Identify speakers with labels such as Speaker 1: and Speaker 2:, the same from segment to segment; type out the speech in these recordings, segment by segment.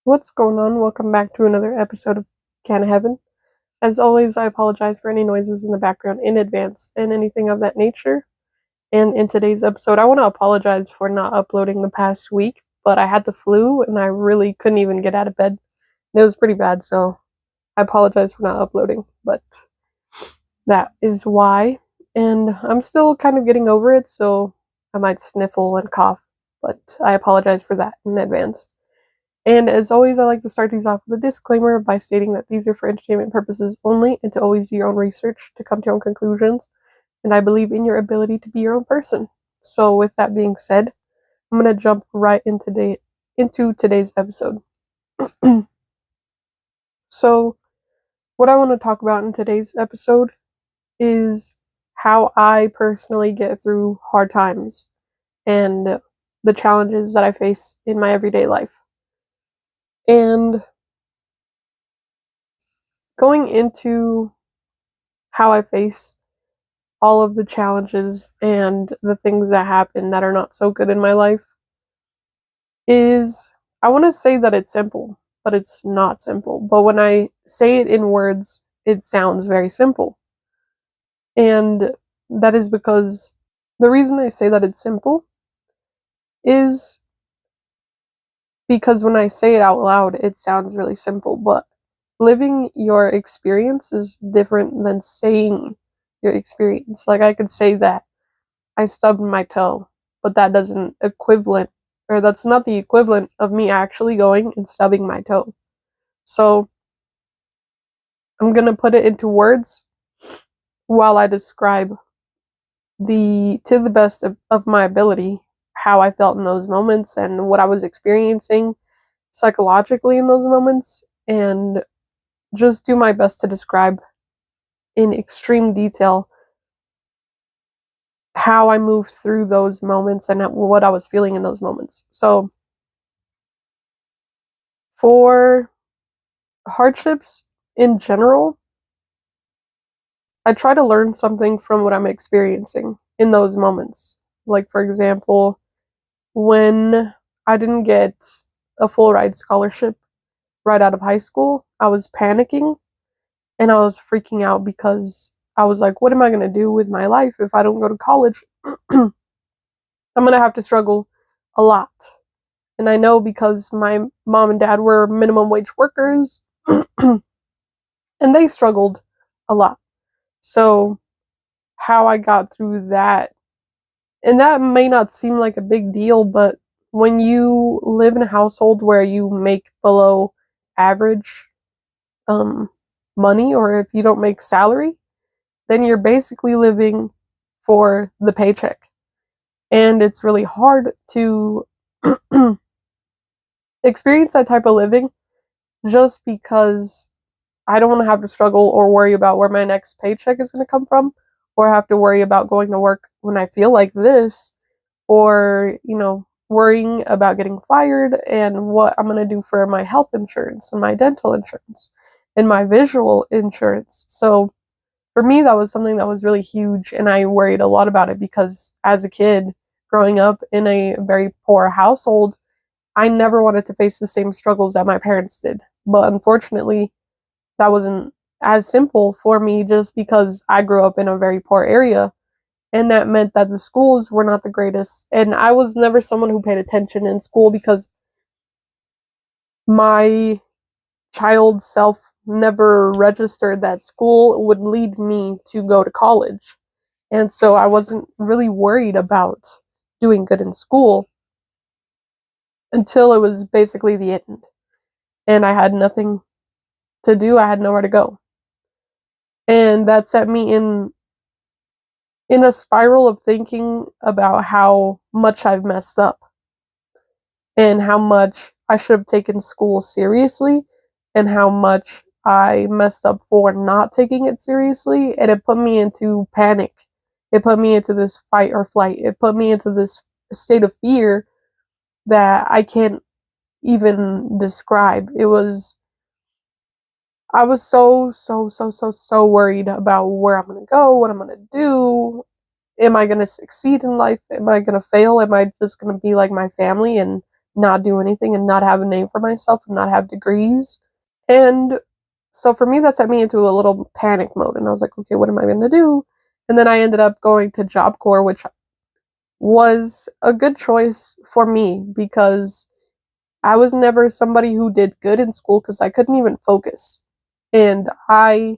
Speaker 1: What's going on? Welcome back to another episode of Can of Heaven. As always, I apologize for any noises in the background in advance and anything of that nature. And in today's episode, I want to apologize for not uploading the past week, but I had the flu and I really couldn't even get out of bed. It was pretty bad, so I apologize for not uploading, but that is why. And I'm still kind of getting over it, so I might sniffle and cough, but I apologize for that in advance. And as always, I like to start these off with a disclaimer by stating that these are for entertainment purposes only and to always do your own research to come to your own conclusions. And I believe in your ability to be your own person. So, with that being said, I'm going to jump right into today's episode. So, what I want to talk about in today's episode is how I personally get through hard times and the challenges that I face in my everyday life. And going into how I face all of the challenges and the things that happen that are not so good in my life is, I want to say that it's simple, but it's not simple. But when I say it in words, it sounds very simple. And that is because the reason I say that it's simple is because when I say it out loud, it sounds really simple, but living your experience is different than saying your experience. Like, I could say that I stubbed my toe, but that doesn't equivalent, or that's not the equivalent of me actually going and stubbing my toe. So I'm gonna put it into words while I describe to the best of my ability, how I felt in those moments and what I was experiencing psychologically in those moments, and just do my best to describe in extreme detail how I moved through those moments and what I was feeling in those moments. So, for hardships in general, I try to learn something from what I'm experiencing in those moments. Like, for example, when I didn't get a full ride scholarship right out of high school, I was panicking and I was freaking out because I was like, what am I going to do with my life if I don't go to college? I'm going to have to struggle a lot. And I know because my mom and dad were minimum wage workers and they struggled a lot. So, how I got through that, and that may not seem like a big deal, but when you live in a household where you make below average money, or if you don't make salary, then you're basically living for the paycheck. And it's really hard to experience that type of living just because I don't want to have to struggle or worry about where my next paycheck is going to come from, or have to worry about going to work when I feel like this, or, worrying about getting fired and what I'm going to do for my health insurance and my dental insurance and my visual insurance. So for me, that was something that was really huge, and I worried a lot about it because as a kid, growing up in a very poor household, I never wanted to face the same struggles that my parents did. But unfortunately, that wasn't as simple for me just because I grew up in a very poor area. And that meant that the schools were not the greatest. And I was never someone who paid attention in school because my child self never registered that school would lead me to go to college. And so I wasn't really worried about doing good in school until it was basically the end. And I had nothing to do, I had nowhere to go. And that set me in a spiral of thinking about how much I've messed up and how much I should have taken school seriously and how much I messed up for not taking it seriously. And it put me into panic. It put me into this fight or flight. It put me into this state of fear that I can't even describe. I was so worried about where I'm going to go, what I'm going to do. Am I going to succeed in life? Am I going to fail? Am I just going to be like my family and not do anything and not have a name for myself and not have degrees. And so for me, that set me into a little panic mode. And I was like, okay, what am I going to do? And then I ended up going to Job Corps, which was a good choice for me because I was never somebody who did good in school because I couldn't even focus. And I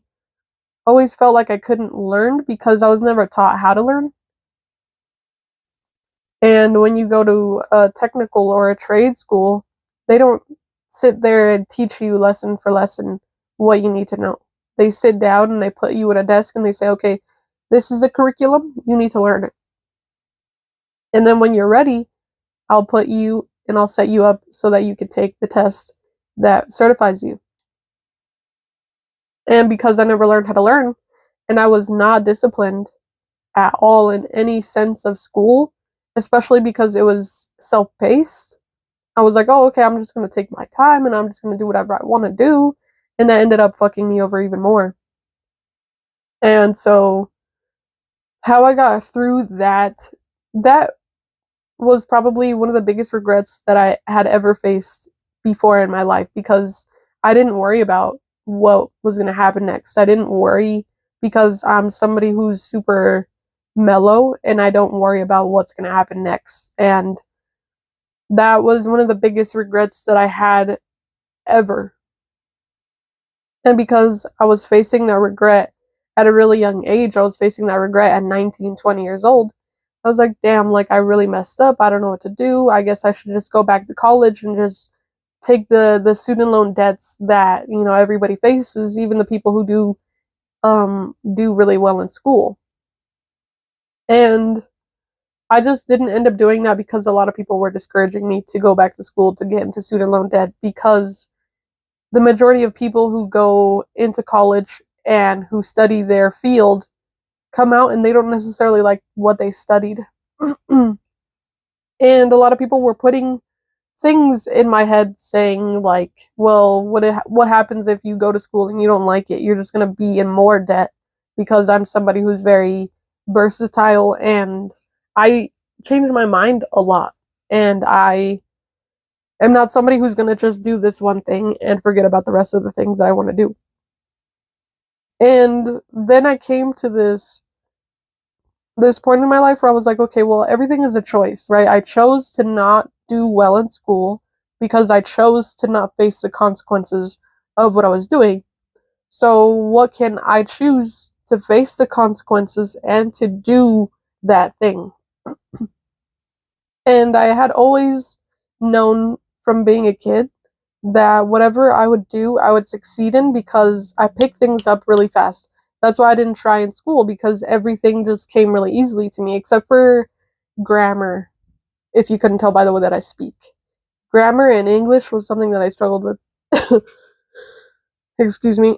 Speaker 1: always felt like I couldn't learn because I was never taught how to learn. And when you go to a technical or a trade school, they don't sit there and teach you lesson for lesson what you need to know. They sit down and they put you at a desk and they say, okay, this is the curriculum, you need to learn it. And then when you're ready, I'll put you and I'll set you up so that you can take the test that certifies you. And because I never learned how to learn, and I was not disciplined at all in any sense of school, especially because it was self-paced, I was like, oh, okay, I'm just going to take my time and I'm just going to do whatever I want to do. And that ended up fucking me over even more. And so how I got through that was probably one of the biggest regrets that I had ever faced before in my life because I didn't worry about what was going to happen next. I didn't worry because I'm somebody who's super mellow and I don't worry about what's going to happen next. And that was one of the biggest regrets that I had ever. And because I was facing that regret at a really young age, I was facing that regret at 19, 20 years old. I was like, damn, like I really messed up. I don't know what to do. I guess I should just go back to college and just take the student loan debts that, you know, everybody faces, even the people who do really well in school. And I just didn't end up doing that because a lot of people were discouraging me to go back to school to get into student loan debt because the majority of people who go into college and who study their field come out and they don't necessarily like what they studied. And a lot of people were putting things in my head saying like, well, what happens if you go to school and you don't like it? You're just going to be in more debt because I'm somebody who's very versatile and I change my mind a lot. And I am not somebody who's going to just do this one thing and forget about the rest of the things that I want to do. And then I came to this point in my life where I was like, okay, well, everything is a choice, right? I chose to not do well in school because I chose to not face the consequences of what I was doing. So what can I choose to face the consequences and to do that thing? And I had always known from being a kid that whatever I would do, I would succeed in because I picked things up really fast. That's why I didn't try in school because everything just came really easily to me, except for grammar, if you couldn't tell by the way that I speak. Grammar and English was something that I struggled with. Excuse me.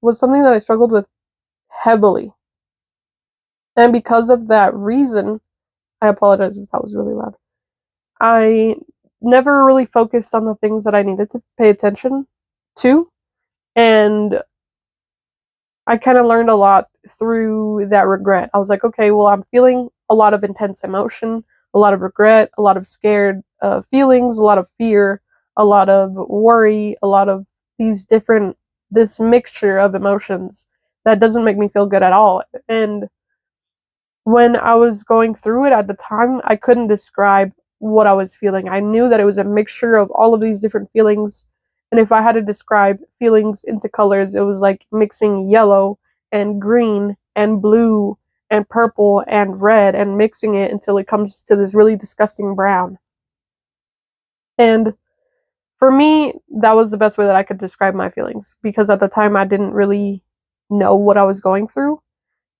Speaker 1: Was something that I struggled with heavily. And because of that reason, I apologize if that was really loud. I never really focused on the things that I needed to pay attention to. And I kind of learned a lot through that regret. I was like, okay, well, I'm feeling a lot of intense emotion, a lot of regret, a lot of scared feelings, a lot of fear, a lot of worry, a lot of this mixture of emotions that doesn't make me feel good at all. And when I was going through it at the time, I couldn't describe what I was feeling. I knew that it was a mixture of all of these different feelings. And if I had to describe feelings into colors, it was like mixing yellow and green and blue and purple and red and mixing it until it comes to this really disgusting brown. And for me, that was the best way that I could describe my feelings because at the time I didn't really know what I was going through.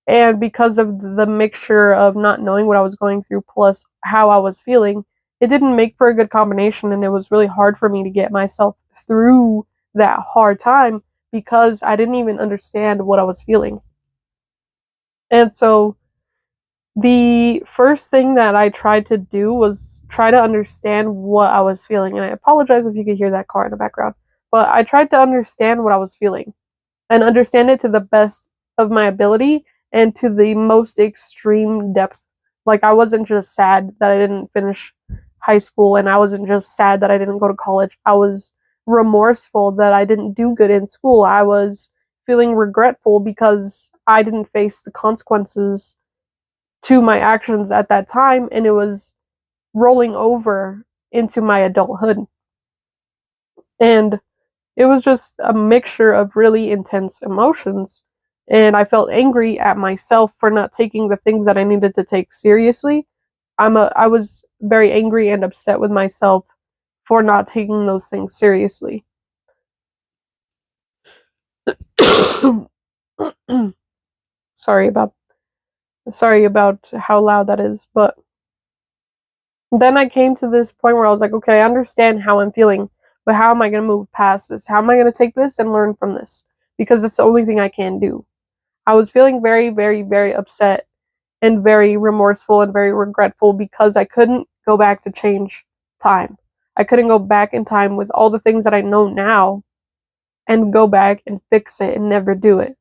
Speaker 1: And because of the mixture of not knowing what I was going through plus how I was feeling, it didn't make for a good combination. And it was really hard for me to get myself through that hard time because I didn't even understand what I was feeling. And so the first thing that I tried to do was try to understand what I was feeling. And I apologize if you could hear that car in the background, but I tried to understand what I was feeling and understand it to the best of my ability and to the most extreme depth. Like, I wasn't just sad that I didn't finish high school, and I wasn't just sad that I didn't go to college. I was remorseful that I didn't do good in school. I was feeling regretful because I didn't face the consequences to my actions at that time, and it was rolling over into my adulthood. And it was just a mixture of really intense emotions. And I felt angry at myself for not taking the things that I needed to take seriously. I was very angry and upset with myself for not taking those things seriously. sorry about sorry about how loud that is, but then I came to this point where I was like, okay, I understand how I'm feeling, but how am I going to move past this? How am I going to take this and learn from this? Because it's the only thing I can do. I was feeling very, very, very upset and very remorseful and very regretful because I couldn't go back to change time. I couldn't go back in time with all the things that I know now and go back and fix it and never do it.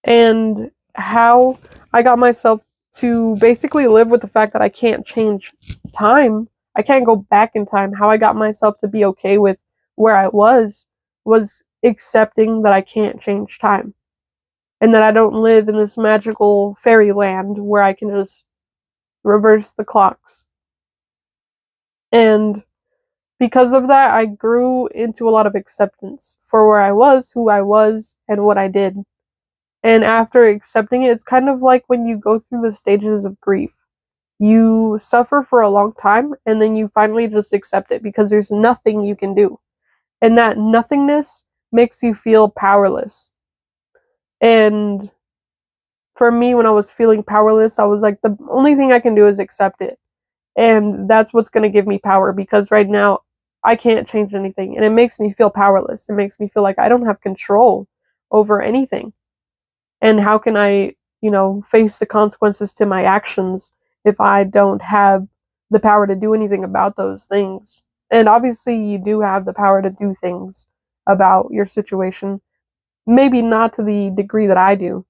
Speaker 1: And how I got myself to basically live with the fact that I can't change time. I can't go back in time. How I got myself to be okay with where I was accepting that I can't change time and that I don't live in this magical fairyland where I can just reverse the clocks. And because of that, I grew into a lot of acceptance for where I was, who I was, and what I did. And after accepting it, it's kind of like when you go through the stages of grief. You suffer for a long time, and then you finally just accept it because there's nothing you can do. And that nothingness makes you feel powerless. And for me, when I was feeling powerless, I was like, the only thing I can do is accept it. And that's what's going to give me power because right now I can't change anything. And it makes me feel powerless. It makes me feel like I don't have control over anything. And how can I, face the consequences to my actions if I don't have the power to do anything about those things? And obviously, you do have the power to do things about your situation. Maybe not to the degree that I do,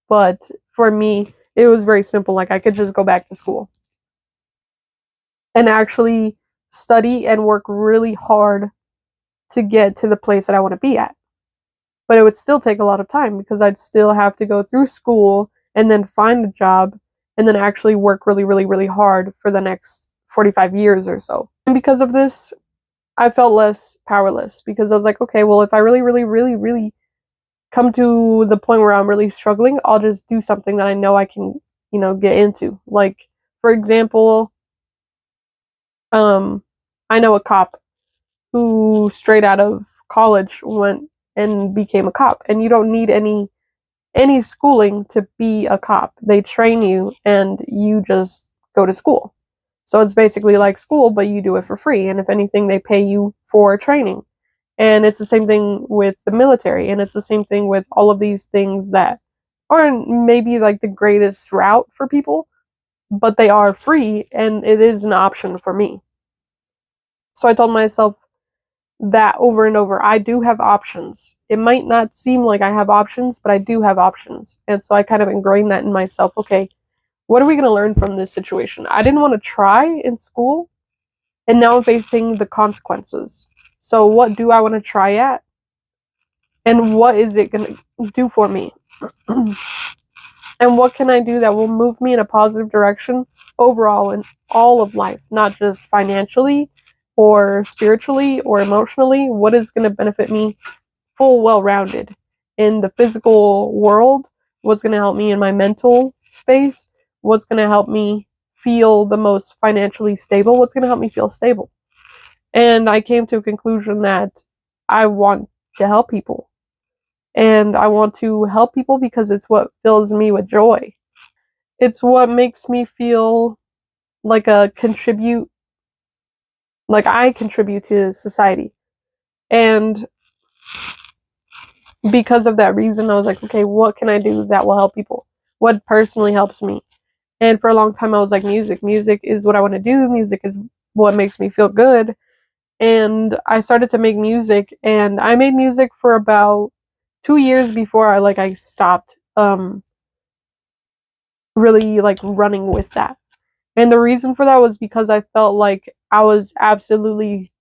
Speaker 1: but for me, it was very simple. Like, I could just go back to school and actually study and work really hard to get to the place that I want to be at. But it would still take a lot of time because I'd still have to go through school and then find a job and then actually work really, really, really hard for the next 45 years or so. And because of this, I felt less powerless because I was like, okay, well, if I really, really, really, really come to the point where I'm really struggling, I'll just do something that I know I can, get into. Like, for example, I know a cop who straight out of college went and became a cop, and you don't need any schooling to be a cop. They train you and you just go to school. So it's basically like school, but you do it for free, and if anything, they pay you for training. And it's the same thing with the military, and it's the same thing with all of these things that aren't maybe like the greatest route for people, but they are free and it is an option for me. So I told myself that over and over. I do have options. It might not seem like I have options, but I do have options. And so I kind of ingrained that in myself. Okay, what are we going to learn from this situation? I didn't want to try in school, and now I'm facing the consequences. So what do I want to try at? And what is it going to do for me? And what can I do that will move me in a positive direction overall in all of life, not just financially or spiritually or emotionally? What is going to benefit me full well-rounded in the physical world? What's going to help me in my mental space? What's going to help me feel the most financially stable? What's going to help me feel stable? And I came to a conclusion that I want to help people. And I want to help people because it's what fills me with joy. It's what makes me feel like I contribute to society. And because of that reason, I was like, okay, what can I do that will help people? What personally helps me? And for a long time, I was like, music. Music is what I want to do. Music is what makes me feel good. And I started to make music, and I made music for about 2 years before I stopped really like running with that. And the reason for that was because I felt like I was absolutely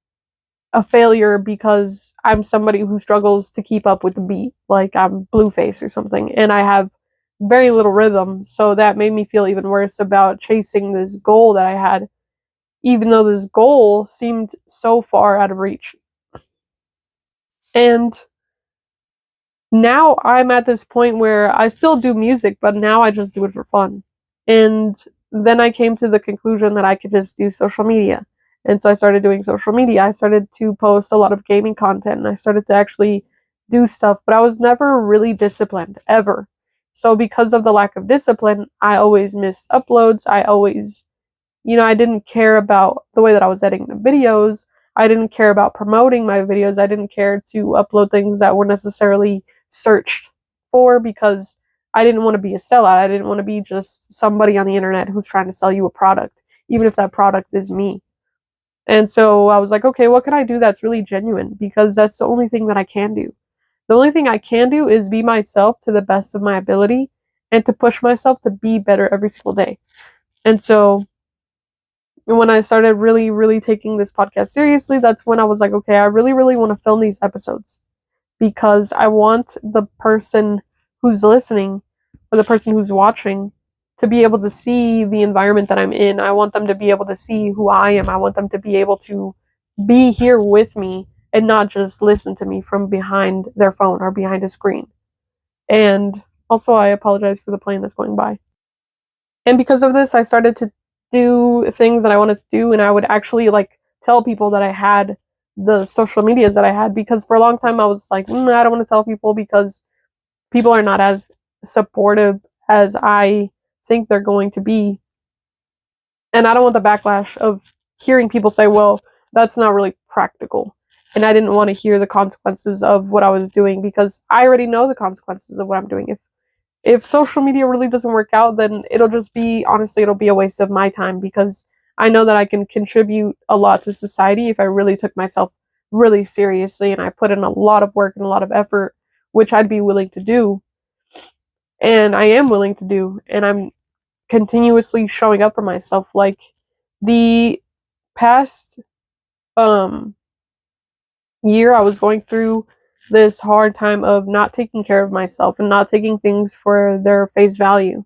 Speaker 1: a failure because I'm somebody who struggles to keep up with the beat. Like I'm Blueface or something, and I have very little rhythm. So that made me feel even worse about chasing this goal that I had, even though this goal seemed so far out of reach. And now I'm at this point where I still do music, but now I just do it for fun. And then I came to the conclusion that I could just do social media. And so I started doing social media. I started to post a lot of gaming content and I started to actually do stuff, but I was never really disciplined, ever. So because of the lack of discipline, I always missed uploads. I always, I didn't care about the way that I was editing the videos. I didn't care about promoting my videos. I didn't care to upload things that were necessarily searched for because I didn't want to be a sellout. I didn't want to be just somebody on the internet who's trying to sell you a product, even if that product is me. And so I was like, okay, what can I do that's really genuine? Because that's the only thing that I can do. The only thing I can do is be myself to the best of my ability and to push myself to be better every single day. And so when I started really, really taking this podcast seriously, that's when I was like, okay, I really, really want to film these episodes because I want the person who's listening or the person who's watching to be able to see the environment that I'm in. I want them to be able to see who I am. I want them to be able to be here with me and not just listen to me from behind their phone or behind a screen. And also, I apologize for the plane that's going by. And because of this, I started to do things that I wanted to do, and I would actually like tell people that I had the social medias that I had, because for a long time I was like, I don't want to tell people because people are not as supportive as I think they're going to be. And I don't want the backlash of hearing people say, well, that's not really practical. And I didn't want to hear the consequences of what I was doing because I already know the consequences of what I'm doing. If social media really doesn't work out, then it'll just be, honestly, it'll be a waste of my time because I know that I can contribute a lot to society if I really took myself really seriously and I put in a lot of work and a lot of effort, which I'd be willing to do. And I am willing to do. And I'm continuously showing up for myself. Like the past year, I was going through this hard time of not taking care of myself and not taking things for their face value.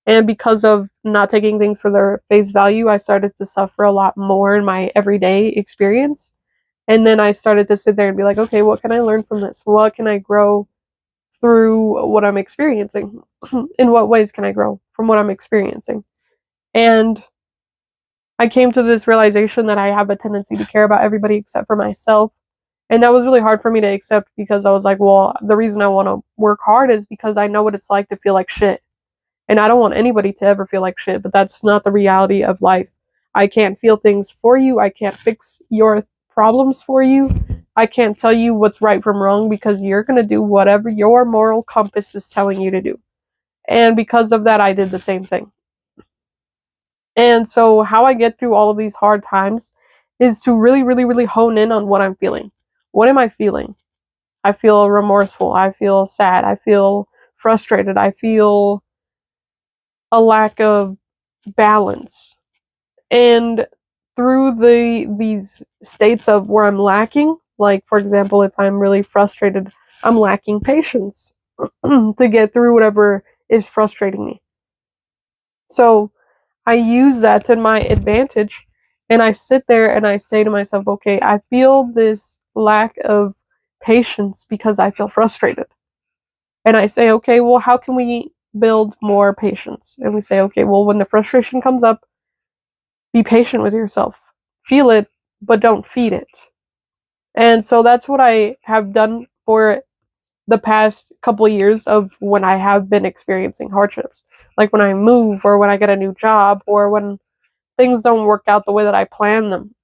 Speaker 1: And because of not taking things for their face value, I started to suffer a lot more in my everyday experience. And then I started to sit there and be like, okay, what can I learn from this? What can I grow through what I'm experiencing? In what ways can I grow from what I'm experiencing? And I came to this realization that I have a tendency to care about everybody except for myself. And that was really hard for me to accept because I was like, well, the reason I want to work hard is because I know what it's like to feel like shit. And I don't want anybody to ever feel like shit, but that's not the reality of life. I can't feel things for you. I can't fix your problems for you. I can't tell you what's right from wrong because you're going to do whatever your moral compass is telling you to do. And because of that, I did the same thing. And so how I get through all of these hard times is to really, really, really hone in on what I'm feeling. What am I feeling? I feel remorseful. I feel sad. I feel frustrated. I feel a lack of balance. And through these states of where I'm lacking, like for example, if I'm really frustrated, I'm lacking patience to get through whatever is frustrating me. So I use that to my advantage and I sit there and I say to myself, okay, I feel this lack of patience because I feel frustrated. And I say, okay, well, how can we build more patience? And we say, okay, well, when the frustration comes up, be patient with yourself. Feel it, but don't feed it. And so that's what I have done for the past couple of years of when I have been experiencing hardships. Like when I move or when I get a new job or when things don't work out the way that I plan them.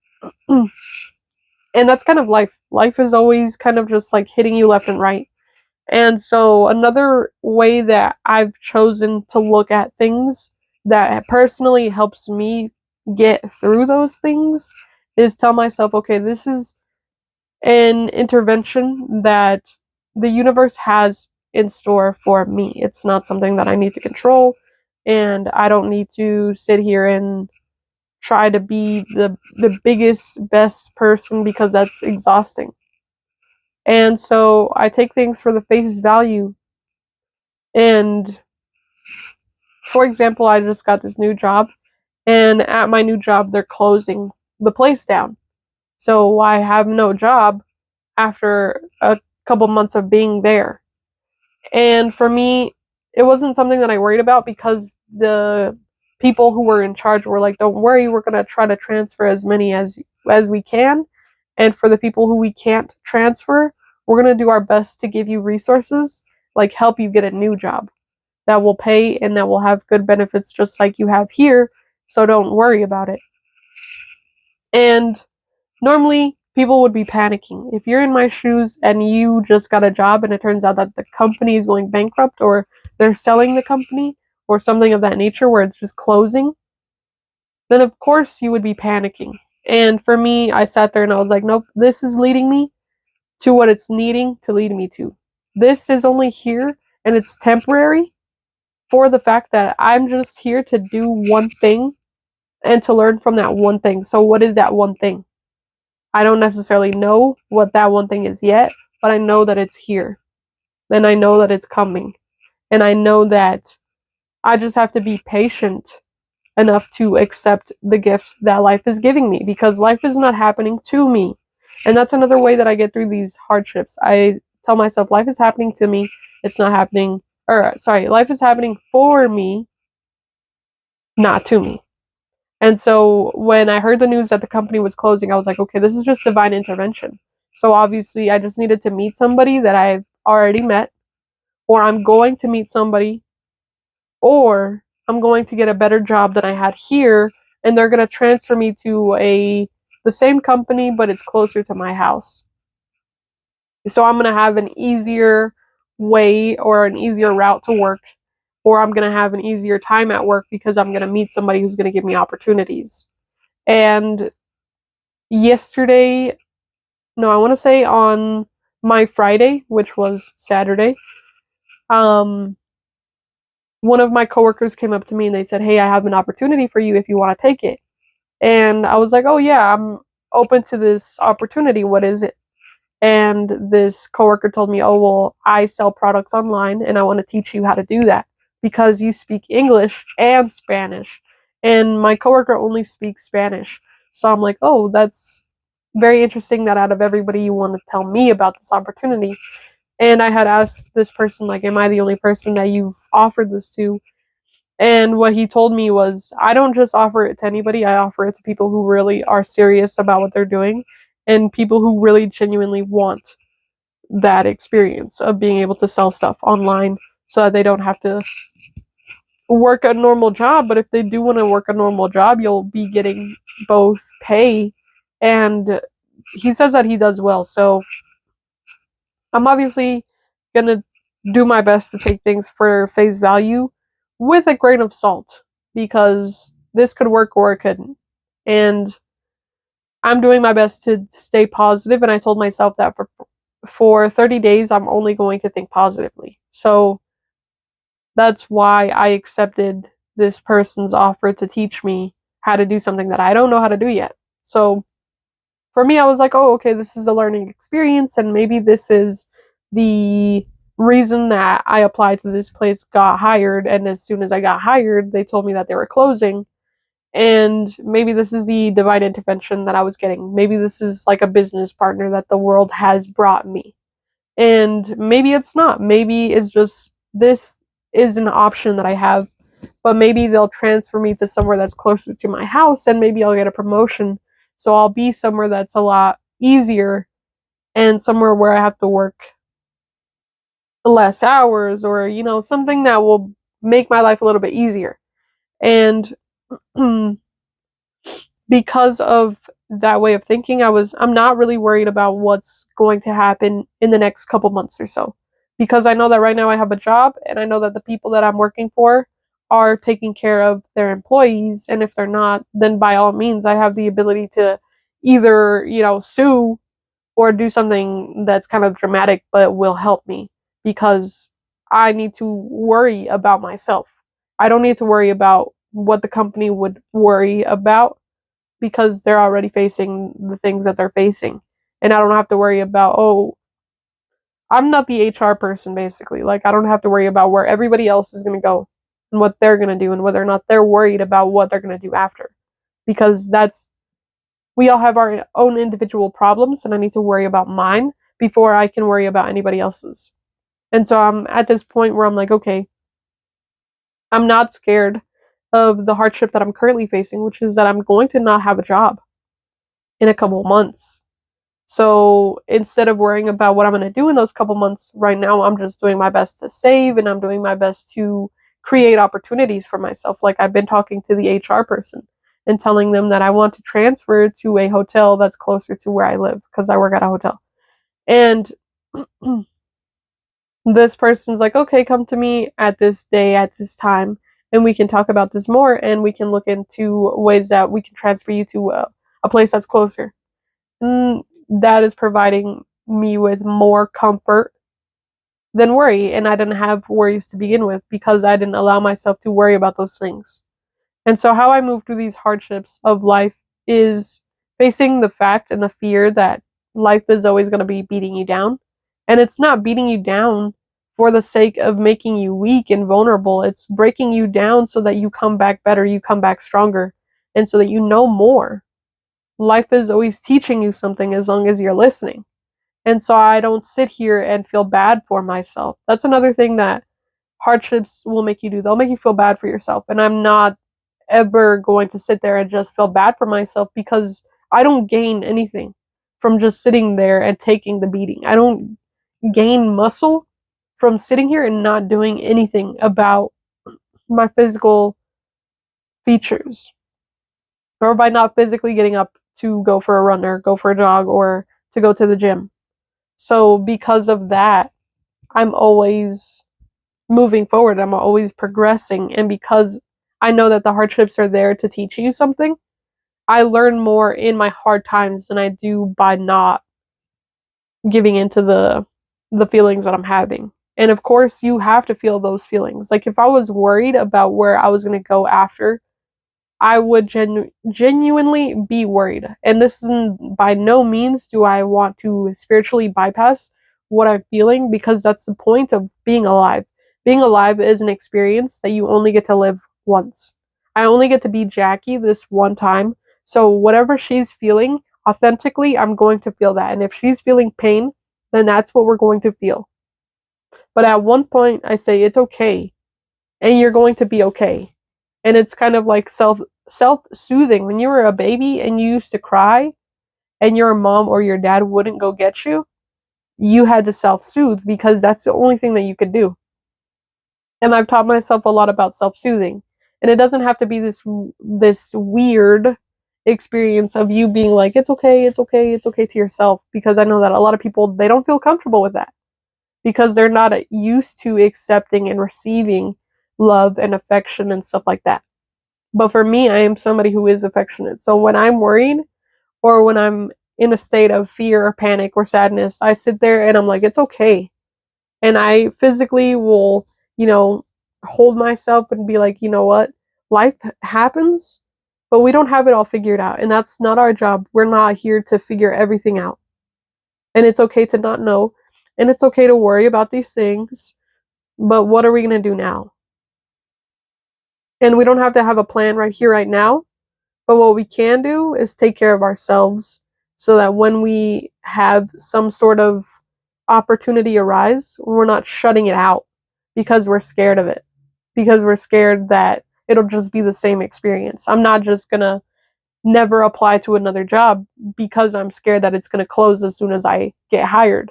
Speaker 1: And that's kind of life. Life is always kind of just like hitting you left and right. And so another way that I've chosen to look at things that personally helps me get through those things is tell myself, okay, this is an intervention that the universe has in store for me. It's not something that I need to control, and I don't need to sit here and try to be the biggest, best person because that's exhausting. And so I take things for the face value. And for example, I just got this new job, and at my new job, they're closing the place down. So I have no job after a couple months of being there. And for me, it wasn't something that I worried about because the people who were in charge were like, "Don't worry, we're gonna try to transfer as many as we can, and for the people who we can't transfer, we're gonna do our best to give you resources, like help you get a new job that will pay and that will have good benefits just like you have here, so don't worry about it." And normally, people would be panicking. If you're in my shoes and you just got a job and it turns out that the company is going bankrupt or they're selling the company or something of that nature where it's just closing, then of course you would be panicking. And for me, I sat there and I was like, nope, this is leading me to what it's needing to lead me to. This is only here and it's temporary for the fact that I'm just here to do one thing and to learn from that one thing. So, what is that one thing? I don't necessarily know what that one thing is yet, but I know that it's here. And I know that it's coming. And I know that I just have to be patient enough to accept the gift that life is giving me because life is not happening to me. And that's another way that I get through these hardships. I tell myself life is happening to me. It's not happening, or sorry, life is happening for me, not to me. And so when I heard the news that the company was closing, I was like, okay, this is just divine intervention. So obviously, I just needed to meet somebody that I've already met, or I'm going to meet somebody, or I'm going to get a better job than I had here, and they're going to transfer me to the same company, but it's closer to my house. So I'm going to have an easier way or an easier route to work, or I'm going to have an easier time at work because I'm going to meet somebody who's going to give me opportunities. And yesterday, no, I want to say on my Friday, which was Saturday, one of my coworkers came up to me and they said, "Hey, I have an opportunity for you if you want to take it." And I was like, "Oh yeah, I'm open to this opportunity. What is it?" And this coworker told me, "Oh, well, I sell products online and I want to teach you how to do that because you speak English and Spanish." And my coworker only speaks Spanish. So I'm like, "Oh, that's very interesting that out of everybody you want to tell me about this opportunity." And I had asked this person, like, "Am I the only person that you've offered this to?" And what he told me was, "I don't just offer it to anybody, I offer it to people who really are serious about what they're doing and people who really genuinely want that experience of being able to sell stuff online so that they don't have to work a normal job. But if they do want to work a normal job, you'll be getting both pay." And he says that he does well. So I'm obviously gonna do my best to take things for face value with a grain of salt because this could work or it couldn't. And I'm doing my best to stay positive, and I told myself that for 30 days I'm only going to think positively. So that's why I accepted this person's offer to teach me how to do something that I don't know how to do yet. So for me, I was like, oh, okay, this is a learning experience, and maybe this is the reason that I applied to this place, got hired, and as soon as I got hired, they told me that they were closing. And maybe this is the divine intervention that I was getting. Maybe this is like a business partner that the world has brought me. And maybe it's not. Maybe it's just this is an option that I have, but maybe they'll transfer me to somewhere that's closer to my house and maybe I'll get a promotion. So I'll be somewhere that's a lot easier and somewhere where I have to work less hours or, something that will make my life a little bit easier. And because of that way of thinking, I'm not really worried about what's going to happen in the next couple months or so. Because I know that right now I have a job and I know that the people that I'm working for are taking care of their employees, and if they're not, then by all means I have the ability to either, sue or do something that's kind of dramatic but will help me because I need to worry about myself. I don't need to worry about what the company would worry about because they're already facing the things that they're facing. And I don't have to worry about, oh, I'm not the HR person, basically. Like, I don't have to worry about where everybody else is going to go and what they're going to do and whether or not they're worried about what they're going to do after. Because we all have our own individual problems, and I need to worry about mine before I can worry about anybody else's. And so I'm at this point where I'm like, okay, I'm not scared of the hardship that I'm currently facing, which is that I'm going to not have a job in a couple months. So instead of worrying about what I'm going to do in those couple months, right now I'm just doing my best to save, and I'm doing my best to create opportunities for myself. Like, I've been talking to the HR person and telling them that I want to transfer to a hotel that's closer to where I live because I work at a hotel. And this person's like, okay, come to me at this day, at this time, and we can talk about this more, and we can look into ways that we can transfer you to a place that's closer. That is providing me with more comfort than worry, and I didn't have worries to begin with because I didn't allow myself to worry about those things. And so how I move through these hardships of life is facing the fact and the fear that life is always going to be beating you down. And it's not beating you down for the sake of making you weak and vulnerable. It's breaking you down so that you come back better, you come back stronger, and so that you know more. Life is always teaching you something as long as you're listening. And so I don't sit here and feel bad for myself. That's another thing that hardships will make you do. They'll make you feel bad for yourself. And I'm not ever going to sit there and just feel bad for myself because I don't gain anything from just sitting there and taking the beating. I don't gain muscle from sitting here and not doing anything about my physical features, or by not physically getting up to go for a run or go for a jog or to go to the gym. So because of that, I'm always moving forward. I'm always progressing. And because I know that the hardships are there to teach you something, I learn more in my hard times than I do by not giving into the feelings that I'm having. And of course, you have to feel those feelings. Like, if I was worried about where I was going to go after, I would genuinely be worried. And this is, by no means do I want to spiritually bypass what I'm feeling, because that's the point of being alive. Being alive is an experience that you only get to live once. I only get to be Jackie this one time. So whatever she's feeling, authentically, I'm going to feel that. And if she's feeling pain, then that's what we're going to feel. But at one point, I say, it's okay. And you're going to be okay. And it's kind of like self-soothing. When you were a baby and you used to cry and your mom or your dad wouldn't go get you, you had to self-soothe because that's the only thing that you could do. And I've taught myself a lot about self-soothing. And it doesn't have to be this weird experience of you being like, it's okay, it's okay, it's okay to yourself. Because I know that a lot of people, they don't feel comfortable with that because they're not used to accepting and receiving love and affection and stuff like that. But for me, I am somebody who is affectionate. So when I'm worried or when I'm in a state of fear or panic or sadness, I sit there and I'm like, it's okay. And I physically will, hold myself and be like, you know what? Life happens, but we don't have it all figured out. And that's not our job. We're not here to figure everything out. And it's okay to not know. And it's okay to worry about these things. But what are we going to do now? And we don't have to have a plan right here, right now. But what we can do is take care of ourselves so that when we have some sort of opportunity arise, we're not shutting it out because we're scared of it. Because we're scared that it'll just be the same experience. I'm not just going to never apply to another job because I'm scared that it's going to close as soon as I get hired.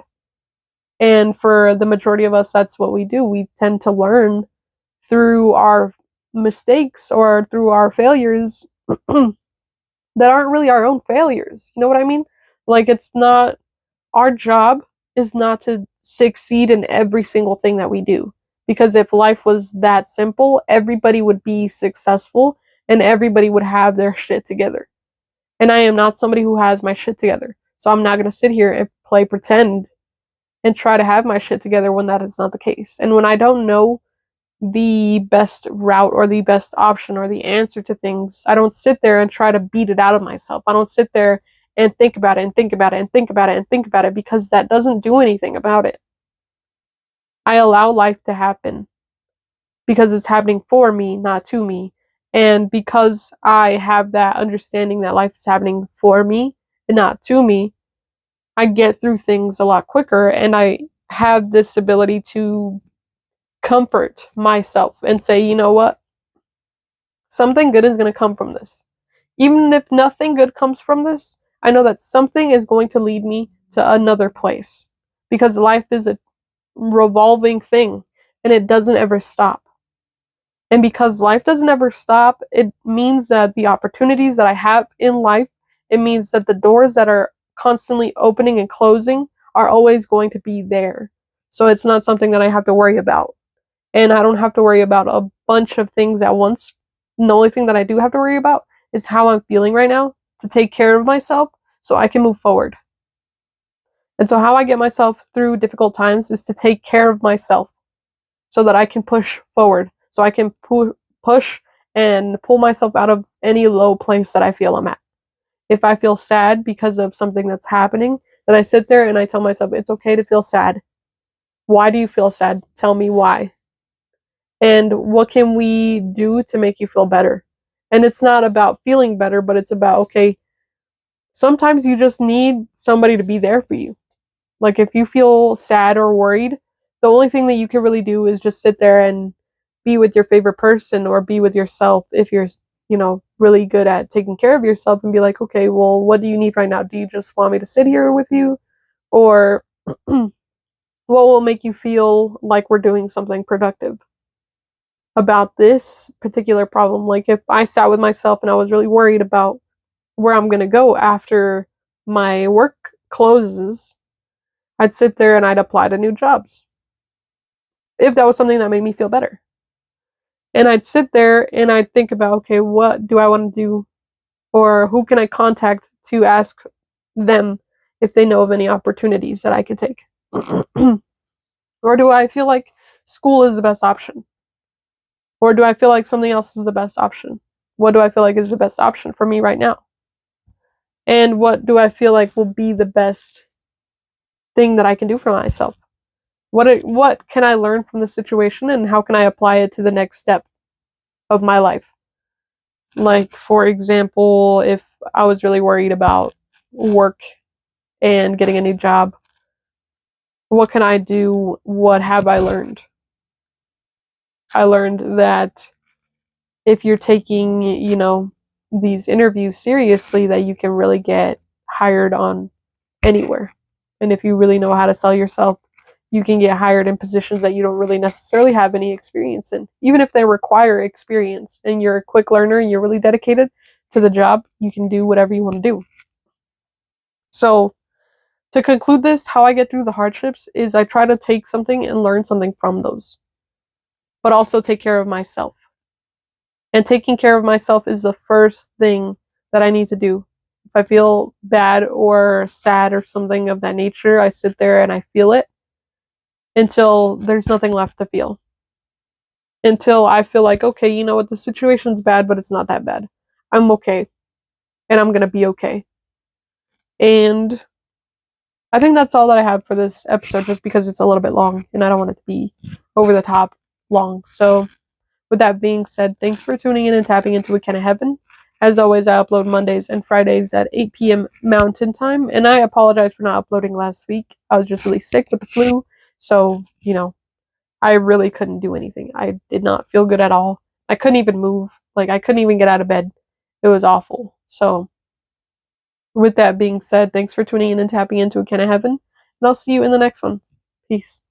Speaker 1: And for the majority of us, that's what we do. We tend to learn through our mistakes or through our failures that aren't really our own failures. You know what I mean? Like, it's not, our job is not to succeed in every single thing that we do. Because if life was that simple, everybody would be successful and everybody would have their shit together. And I am not somebody who has my shit together. So I'm not going to sit here and play pretend and try to have my shit together when that is not the case. And when I don't know the best route or the best option or the answer to things. I don't sit there and try to beat it out of myself. I don't sit there and think about it and think about it and think about it and think about it, because that doesn't do anything about it. I allow life to happen because it's happening for me, not to me. And because I have that understanding that life is happening for me and not to me, I get through things a lot quicker, and I have this ability to comfort myself and say, you know what? Something good is going to come from this. Even if nothing good comes from this, I know that something is going to lead me to another place, because life is a revolving thing and it doesn't ever stop. And because life doesn't ever stop, it means that the opportunities that I have in life, it means that the doors that are constantly opening and closing are always going to be there. So it's not something that I have to worry about. And I don't have to worry about a bunch of things at once. And the only thing that I do have to worry about is how I'm feeling right now, to take care of myself so I can move forward. And so how I get myself through difficult times is to take care of myself so that I can push forward, so I can push and pull myself out of any low place that I feel I'm at. If I feel sad because of something that's happening, then I sit there and I tell myself, it's okay to feel sad. Why do you feel sad? Tell me why. And what can we do to make you feel better? And it's not about feeling better, but it's about, okay, sometimes you just need somebody to be there for you. Like if you feel sad or worried, the only thing that you can really do is just sit there and be with your favorite person or be with yourself if you're, really good at taking care of yourself, and be like, okay, well, what do you need right now? Do you just want me to sit here with you? Or what will make you feel like we're doing something productive about this particular problem? Like if I sat with myself and I was really worried about where I'm going to go after my work closes, I'd sit there and I'd apply to new jobs if that was something that made me feel better. And I'd sit there and I'd think about, okay, what do I want to do? Or who can I contact to ask them if they know of any opportunities that I could take? Or do I feel like school is the best option? Or do I feel like something else is the best option? What do I feel like is the best option for me right now? And what do I feel like will be the best thing that I can do for myself? What can I learn from the situation, and how can I apply it to the next step of my life? Like, for example, if I was really worried about work and getting a new job, what can I do? What have I learned? I learned that if you're taking, these interviews seriously, that you can really get hired on anywhere. And if you really know how to sell yourself, you can get hired in positions that you don't really necessarily have any experience in. Even if they require experience and you're a quick learner and you're really dedicated to the job, you can do whatever you want to do. So, to conclude this, how I get through the hardships is I try to take something and learn something from those, but also take care of myself. And taking care of myself is the first thing that I need to do. If I feel bad or sad or something of that nature, I sit there and I feel it until there's nothing left to feel. Until I feel like, okay, you know what, the situation's bad, but it's not that bad. I'm okay. And I'm gonna be okay. And I think that's all that I have for this episode, just because it's a little bit long and I don't want it to be over the top long. So, with that being said, thanks for tuning in and tapping into A Can of Heaven. As always, I upload Mondays and Fridays at 8 p.m. Mountain Time, and I apologize for not uploading last week. I was just really sick with the flu, so, I really couldn't do anything. I did not feel good at all. I couldn't even move. Like, I couldn't even get out of bed. It was awful. So, with that being said, thanks for tuning in and tapping into A Can of Heaven, and I'll see you in the next one. Peace.